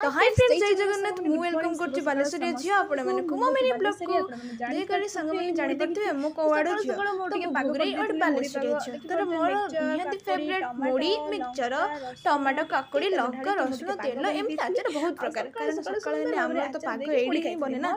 तो hi friends, जय जगन्नाथ। मु वेलकम करछि बालेश्वरी झियो आपण माने मो मिनी ब्लॉग को देकरी संग माने जानि पड़थिबे मो कोवाडो झियो तो भुगरी और बालेश्वरी झियो तर मोर निहाती फेवरेट मुड़ी मिक्सचर टमाटो काकुड़ी लंका रसुण तेल एमती आचार बहुत प्रकार कारण सकाळ ने हमर तो पाग एडी ही बने ना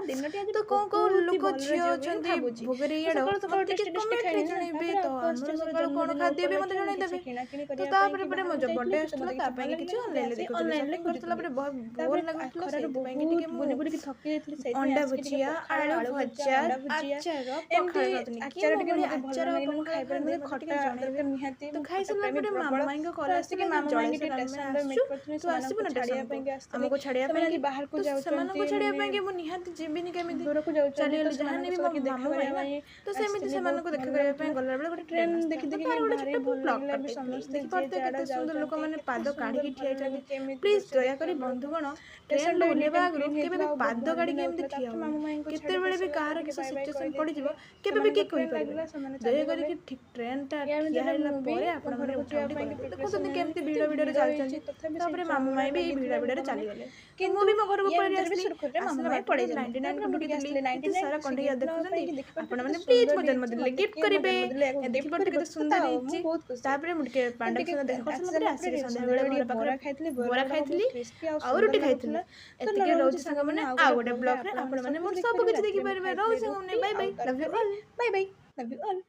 तो को लोक झियो अछंती भुगरी एडो मते के कमेंट रे जणैबे तो हमर सकाळ कोन खाद्य बे मते जणै देबे तो तापर परे मो जो बर्थडे आछला ता पई किछ ऑनलाइन देखो ऑनलाइन करतला परे बहुत बोर लागुतला से पई कि टिके बुनी बुनी थकी जायथि से अंडा भुजिया आलू भजा आचार पखाळ गतनी आचार टिके मते आचार अपन खाइबे मते खट्टा दरकार निहाती तो खाइ सला परे मामा माई को कॉल आसी कि मामा माई के टेंशन में मेट करथि तो आसी बना छाड़िया पई के आसी हमको छाड़िया पई बाहर को जाउ समान को छाड़िया पई के मो निहाती जेबिनी केमिति दूर को जाउ चली गली जहां ने भी मामा माई तो सेमिति समान को देखा କରିବା ପାଇଁ गला बेले गोटे ट्रेन देखि देखि भारी भल लागला भी समस्त देखि केते सुंदर लोक माने पाद काढी ठिया छथि प्लीज दया करी बंधुगण ट्रेन ओलेबा आगु केबे भी पाद काढी केमिति ठिया केते बेले भी कार किस सिचुएशन पड़ी जिवो केबे भी के कहि परिबे दया करी कि ठीक ट्रेन ता ठिया हैला परे आपण माने उठा उठी देखो सन्ते केमिति भीड़ भीड़ रे चल छथि तापरे मामा माई भी भीड़ भीड़ रे चली गले कि मु भी मो घर को पड़ी आसली सुरखुरे मामा माई पड़े 99 कंडी दिसले 99 सारा कंडी देखु सन्ते आपण माने प्लीज मो जन्मदिन ले गिफ्ट करिवे देखि पड़ते केते सुंदर हिची तापरे मुडके पांडा संग देखो सन्ते आसी संध्या बेले बोरा खाइतली और रोटी खाइतली एतिके रोज संग माने आ गोटे ब्लॉग रे आपण माने मोर सब किछ देखि परबे रोज संग माने bye bye love you all bye bye love you all.